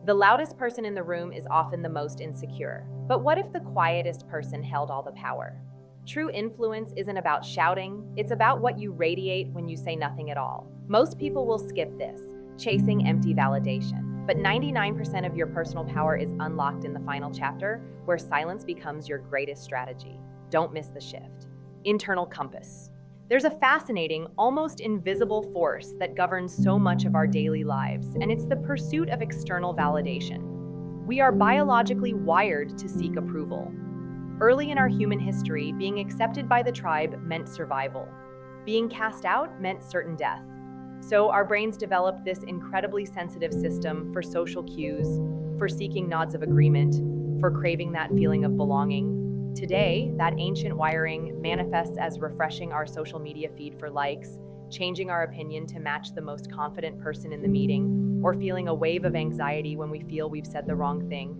The loudest person in the room is often the most insecure. But what if the quietest person held all the power? True influence isn't about shouting, it's about what you radiate when you say nothing at all. Most people will skip this, chasing empty validation. But 99% of your personal power is unlocked in the final chapter, where silence becomes your greatest strategy. Don't miss the shift. Internal compass. There's a fascinating, almost invisible force that governs so much of our daily lives, and it's the pursuit of external validation. We are biologically wired to seek approval. Early in our human history, being accepted by the tribe meant survival. Being cast out meant certain death. So our brains developed this incredibly sensitive system for social cues, for seeking nods of agreement, for craving that feeling of belonging. Today, that ancient wiring manifests as refreshing our social media feed for likes, changing our opinion to match the most confident person in the meeting, or feeling a wave of anxiety when we feel we've said the wrong thing.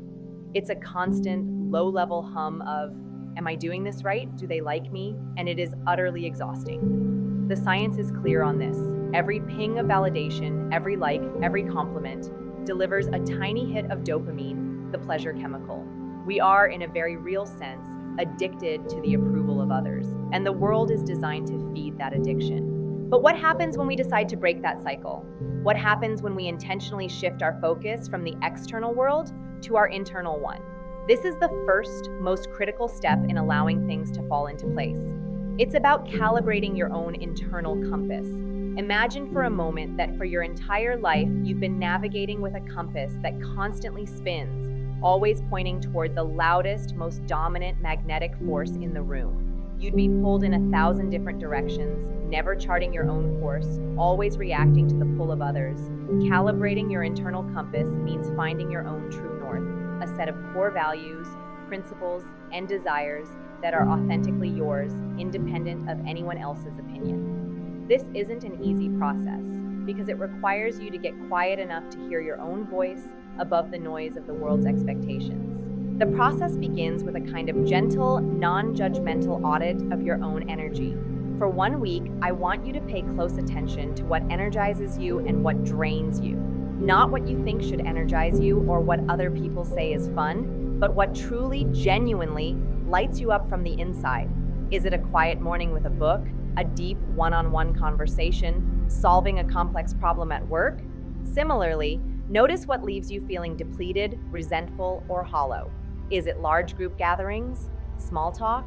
It's a constant, low-level hum of, am I doing this right? Do they like me? And it is utterly exhausting. The science is clear on this. Every ping of validation, every like, every compliment, delivers a tiny hit of dopamine, the pleasure chemical. We are, in a very real sense, addicted to the approval of others, and the world is designed to feed that addiction. But what happens when we decide to break that cycle? What happens when we intentionally shift our focus from the external world to our internal one? This is the first, most critical step in allowing things to fall into place. It's about calibrating your own internal compass. Imagine for a moment that for your entire life, you've been navigating with a compass that constantly spins, always pointing toward the loudest, most dominant magnetic force in the room. You'd be pulled in 1,000 different directions, never charting your own course, always reacting to the pull of others. Calibrating your internal compass means finding your own true north, a set of core values, principles, and desires that are authentically yours, independent of anyone else's opinion. This isn't an easy process, because it requires you to get quiet enough to hear your own voice above the noise of the world's expectations. The process begins with a kind of gentle, non-judgmental audit of your own energy. For 1 week, I want you to pay close attention to what energizes you and what drains you. Not what you think should energize you or what other people say is fun, but what truly, genuinely lights you up from the inside. Is it a quiet morning with a book, a deep one-on-one conversation, solving a complex problem at work? Similarly, notice what leaves you feeling depleted, resentful, or hollow. Is it large group gatherings? Small talk?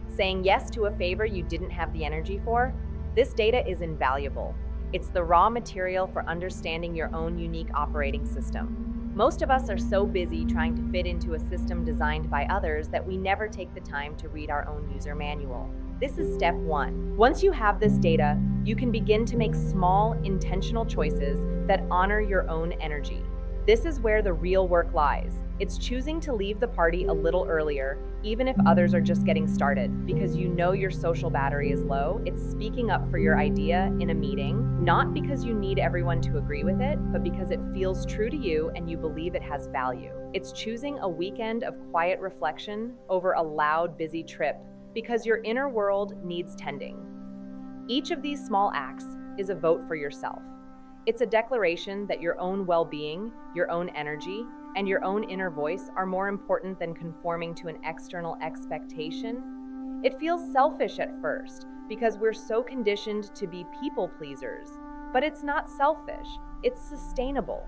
Saying yes to a favor you didn't have the energy for? This data is invaluable. It's the raw material for understanding your own unique operating system. Most of us are so busy trying to fit into a system designed by others that we never take the time to read our own user manual. This is step 1. Once you have this data, you can begin to make small, intentional choices that honor your own energy. This is where the real work lies. It's choosing to leave the party a little earlier, even if others are just getting started, because you know your social battery is low. It's speaking up for your idea in a meeting, not because you need everyone to agree with it, but because it feels true to you and you believe it has value. It's choosing a weekend of quiet reflection over a loud, busy trip, because your inner world needs tending. Each of these small acts is a vote for yourself. It's a declaration that your own well-being, your own energy, and your own inner voice are more important than conforming to an external expectation. It feels selfish at first because we're so conditioned to be people pleasers, but it's not selfish, it's sustainable.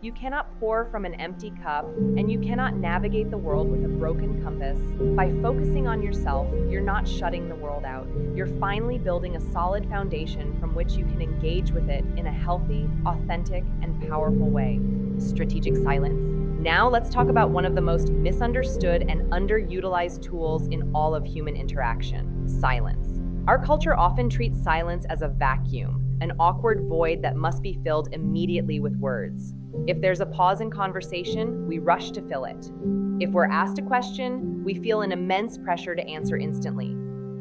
You cannot pour from an empty cup, and you cannot navigate the world with a broken compass. By focusing on yourself, you're not shutting the world out. You're finally building a solid foundation from which you can engage with it in a healthy, authentic, and powerful way. Strategic silence. Now let's talk about one of the most misunderstood and underutilized tools in all of human interaction: silence. Our culture often treats silence as a vacuum, an awkward void that must be filled immediately with words. If there's a pause in conversation, we rush to fill it. If we're asked a question, we feel an immense pressure to answer instantly.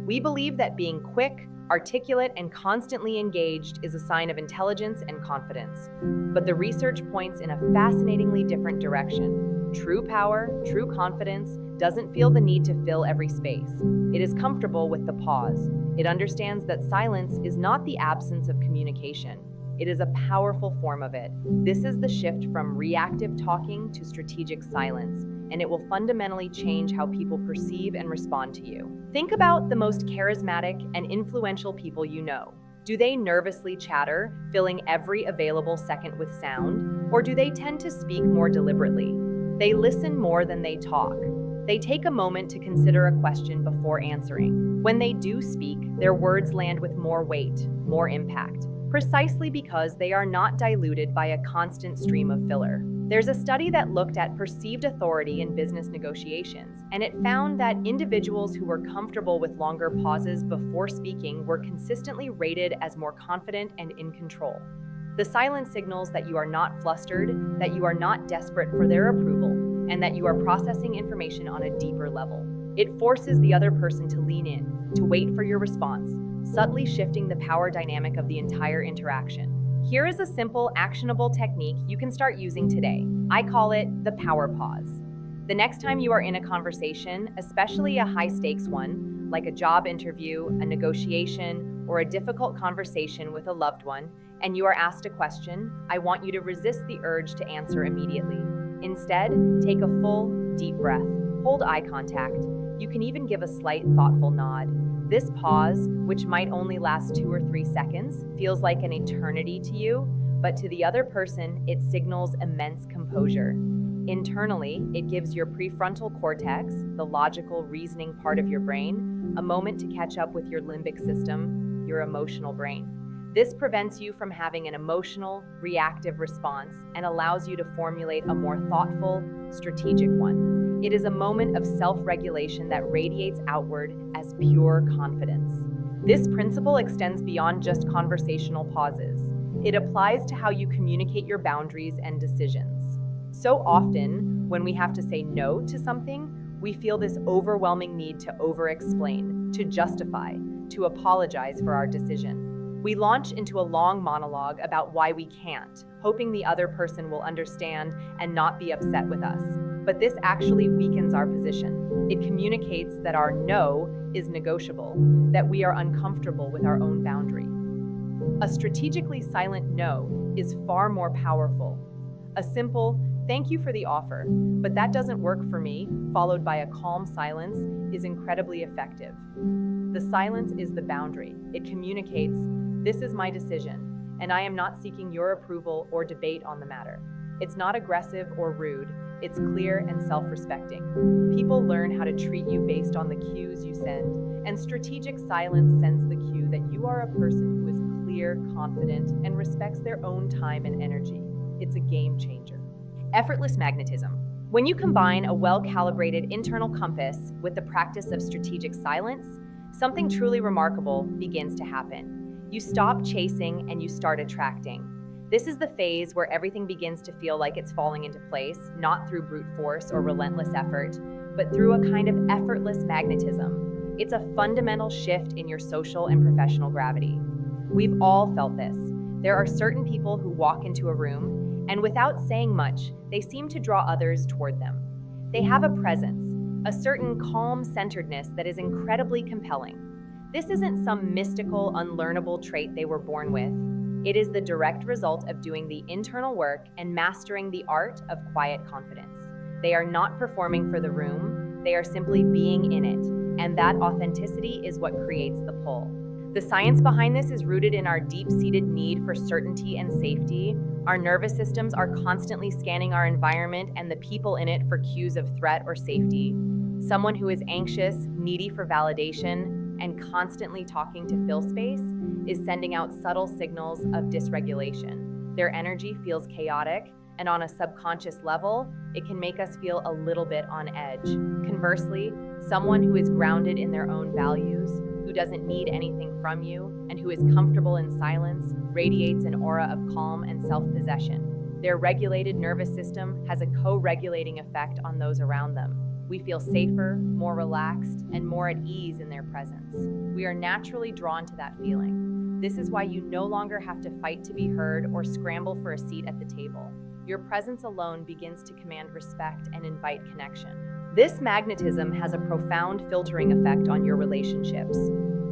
We believe that being quick, articulate, and constantly engaged is a sign of intelligence and confidence. But the research points in a fascinatingly different direction. True power, true confidence, doesn't feel the need to fill every space. It is comfortable with the pause. It understands that silence is not the absence of communication. It is a powerful form of it. This is the shift from reactive talking to strategic silence, and it will fundamentally change how people perceive and respond to you. Think about the most charismatic and influential people you know. Do they nervously chatter, filling every available second with sound? Or do they tend to speak more deliberately? They listen more than they talk. They take a moment to consider a question before answering. When they do speak, their words land with more weight, more impact, precisely because they are not diluted by a constant stream of filler. There's a study that looked at perceived authority in business negotiations, and it found that individuals who were comfortable with longer pauses before speaking were consistently rated as more confident and in control. The silence signals that you are not flustered, that you are not desperate for their approval, and that you are processing information on a deeper level. It forces the other person to lean in, to wait for your response, subtly shifting the power dynamic of the entire interaction. Here is a simple, actionable technique you can start using today. I call it the power pause. The next time you are in a conversation, especially a high-stakes one, like a job interview, a negotiation, or a difficult conversation with a loved one, and you are asked a question, I want you to resist the urge to answer immediately. Instead, take a full, deep breath. Hold eye contact. You can even give a slight, thoughtful nod. This pause, which might only last 2 or 3 seconds, feels like an eternity to you, but to the other person, it signals immense composure. Internally, it gives your prefrontal cortex, the logical, reasoning part of your brain, a moment to catch up with your limbic system, your emotional brain. This prevents you from having an emotional, reactive response and allows you to formulate a more thoughtful, strategic one. It is a moment of self-regulation that radiates outward as pure confidence. This principle extends beyond just conversational pauses. It applies to how you communicate your boundaries and decisions. So often, when we have to say no to something, we feel this overwhelming need to over-explain, to justify, to apologize for our decision. We launch into a long monologue about why we can't, hoping the other person will understand and not be upset with us. But this actually weakens our position. It communicates that our no is negotiable, that we are uncomfortable with our own boundary. A strategically silent no is far more powerful. A simple, thank you for the offer, but that doesn't work for me, followed by a calm silence, is incredibly effective. The silence is the boundary. It communicates, this is my decision, and I am not seeking your approval or debate on the matter. It's not aggressive or rude. It's clear and self-respecting. People learn how to treat you based on the cues you send, and strategic silence sends the cue that you are a person who is clear, confident, and respects their own time and energy. It's a game changer. Effortless magnetism. When you combine a well-calibrated internal compass with the practice of strategic silence, something truly remarkable begins to happen. You stop chasing and you start attracting. This is the phase where everything begins to feel like it's falling into place, not through brute force or relentless effort, but through a kind of effortless magnetism. It's a fundamental shift in your social and professional gravity. We've all felt this. There are certain people who walk into a room, and without saying much, they seem to draw others toward them. They have a presence, a certain calm centeredness that is incredibly compelling. This isn't some mystical, unlearnable trait they were born with. It is the direct result of doing the internal work and mastering the art of quiet confidence. They are not performing for the room, they are simply being in it, and that authenticity is what creates the pull. The science behind this is rooted in our deep-seated need for certainty and safety. Our nervous systems are constantly scanning our environment and the people in it for cues of threat or safety. Someone who is anxious, needy for validation, and constantly talking to fill space is sending out subtle signals of dysregulation. Their energy feels chaotic, and on a subconscious level, it can make us feel a little bit on edge. Conversely, someone who is grounded in their own values, who doesn't need anything from you, and who is comfortable in silence, radiates an aura of calm and self-possession. Their regulated nervous system has a co-regulating effect on those around them. We feel safer, more relaxed, and more at ease in their presence. We are naturally drawn to that feeling. This is why you no longer have to fight to be heard or scramble for a seat at the table. Your presence alone begins to command respect and invite connection. This magnetism has a profound filtering effect on your relationships.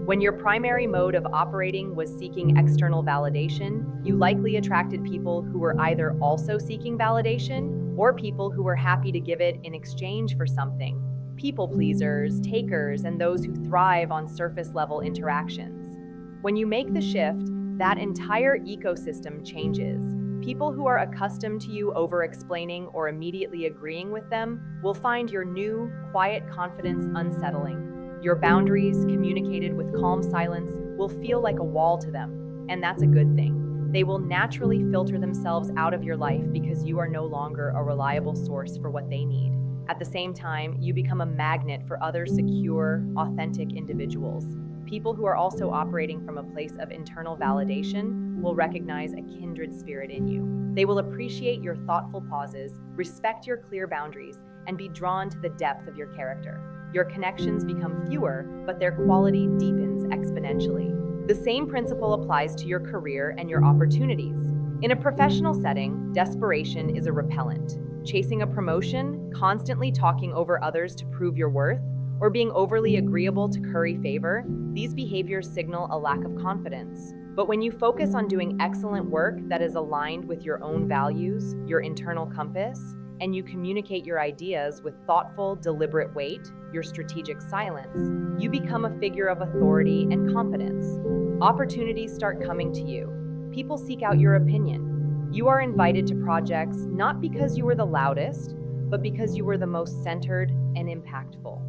When your primary mode of operating was seeking external validation, you likely attracted people who were either also seeking validation or people who were happy to give it in exchange for something. People pleasers, takers, and those who thrive on surface-level interactions. When you make the shift, that entire ecosystem changes. People who are accustomed to you over-explaining or immediately agreeing with them will find your new, quiet confidence unsettling. Your boundaries, communicated with calm silence, will feel like a wall to them, and that's a good thing. They will naturally filter themselves out of your life because you are no longer a reliable source for what they need. At the same time, you become a magnet for other secure, authentic individuals. People who are also operating from a place of internal validation will recognize a kindred spirit in you. They will appreciate your thoughtful pauses, respect your clear boundaries, and be drawn to the depth of your character. Your connections become fewer, but their quality deepens exponentially. The same principle applies to your career and your opportunities. In a professional setting, desperation is a repellent. Chasing a promotion, constantly talking over others to prove your worth, or being overly agreeable to curry favor, these behaviors signal a lack of confidence. But when you focus on doing excellent work that is aligned with your own values, your internal compass, and you communicate your ideas with thoughtful, deliberate weight, your strategic silence, you become a figure of authority and competence. Opportunities start coming to you. People seek out your opinion. You are invited to projects not because you were the loudest, but because you were the most centered and impactful.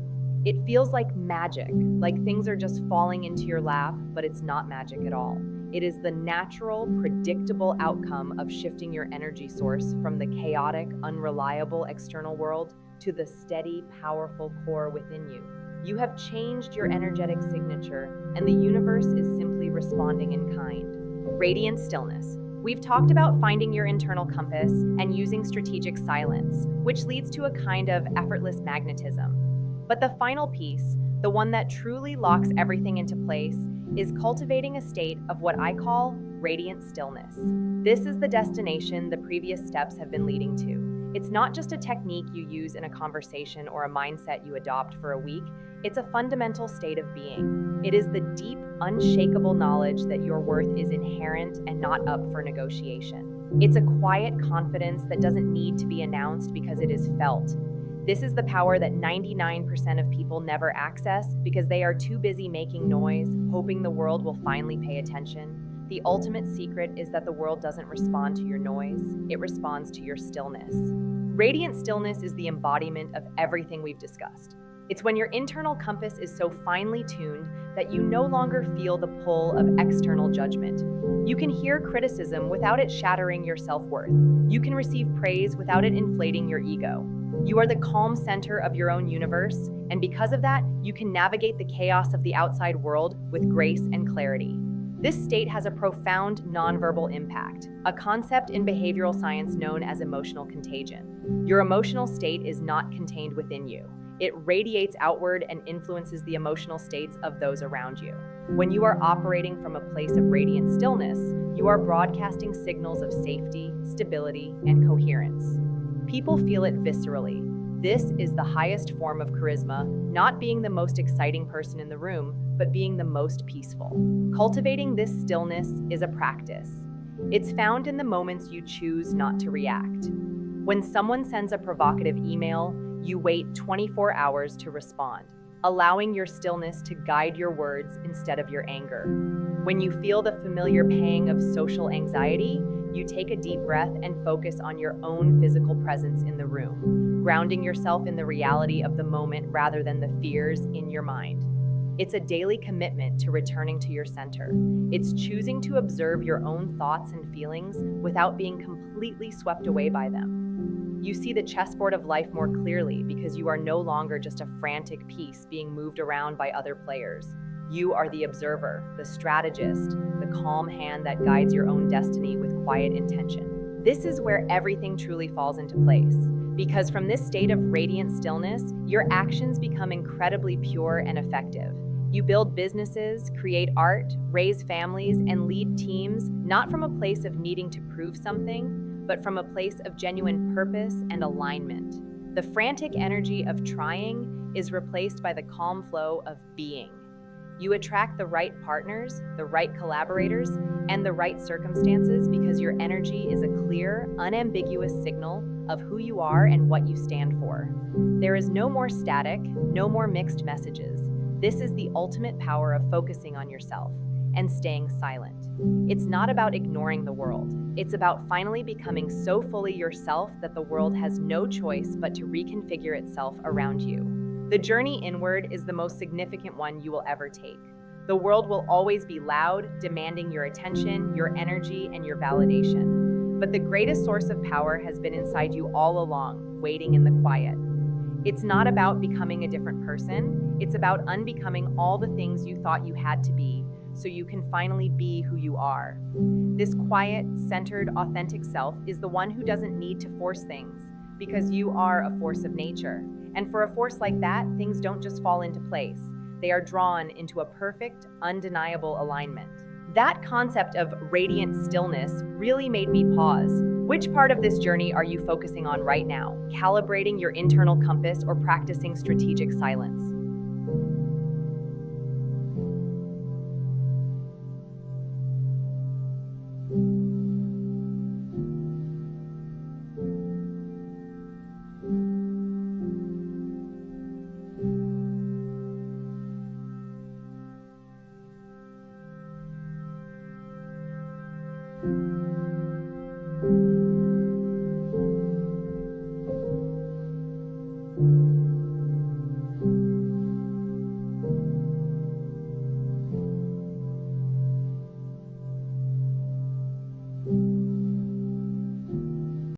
It feels like magic, like things are just falling into your lap, but it's not magic at all. It is the natural, predictable outcome of shifting your energy source from the chaotic, unreliable external world to the steady, powerful core within you. You have changed your energetic signature, and the universe is simply responding in kind. Radiant stillness. We've talked about finding your internal compass and using strategic silence, which leads to a kind of effortless magnetism. But the final piece, the one that truly locks everything into place, is cultivating a state of what I call radiant stillness. This is the destination the previous steps have been leading to. It's not just a technique you use in a conversation or a mindset you adopt for a week. It's a fundamental state of being. It is the deep, unshakable knowledge that your worth is inherent and not up for negotiation. It's a quiet confidence that doesn't need to be announced because it is felt. This is the power that 99% of people never access because they are too busy making noise, hoping the world will finally pay attention. The ultimate secret is that the world doesn't respond to your noise, it responds to your stillness. Radiant stillness is the embodiment of everything we've discussed. It's when your internal compass is so finely tuned that you no longer feel the pull of external judgment. You can hear criticism without it shattering your self-worth. You can receive praise without it inflating your ego. You are the calm center of your own universe, and because of that, you can navigate the chaos of the outside world with grace and clarity. This state has a profound nonverbal impact, a concept in behavioral science known as emotional contagion. Your emotional state is not contained within you. It radiates outward and influences the emotional states of those around you. When you are operating from a place of radiant stillness, you are broadcasting signals of safety, stability, and coherence. People feel it viscerally. This is the highest form of charisma, not being the most exciting person in the room, but being the most peaceful. Cultivating this stillness is a practice. It's found in the moments you choose not to react. When someone sends a provocative email, you wait 24 hours to respond, allowing your stillness to guide your words instead of your anger. When you feel the familiar pang of social anxiety, you take a deep breath and focus on your own physical presence in the room, grounding yourself in the reality of the moment rather than the fears in your mind. It's a daily commitment to returning to your center. It's choosing to observe your own thoughts and feelings without being completely swept away by them. You see the chessboard of life more clearly because you are no longer just a frantic piece being moved around by other players. You are the observer, the strategist, the calm hand that guides your own destiny with quiet intention. This is where everything truly falls into place, because from this state of radiant stillness, your actions become incredibly pure and effective. You build businesses, create art, raise families, and lead teams, not from a place of needing to prove something, but from a place of genuine purpose and alignment. The frantic energy of trying is replaced by the calm flow of being. You attract the right partners, the right collaborators, and the right circumstances because your energy is a clear, unambiguous signal of who you are and what you stand for. There is no more static, no more mixed messages. This is the ultimate power of focusing on yourself and staying silent. It's not about ignoring the world. It's about finally becoming so fully yourself that the world has no choice but to reconfigure itself around you. The journey inward is the most significant one you will ever take. The world will always be loud, demanding your attention, your energy, and your validation. But the greatest source of power has been inside you all along, waiting in the quiet. It's not about becoming a different person. It's about unbecoming all the things you thought you had to be so you can finally be who you are. This quiet, centered, authentic self is the one who doesn't need to force things because you are a force of nature. And for a force like that, things don't just fall into place. They are drawn into a perfect, undeniable alignment. That concept of radiant stillness really made me pause. Which part of this journey are you focusing on right now? Calibrating your internal compass or practicing strategic silence?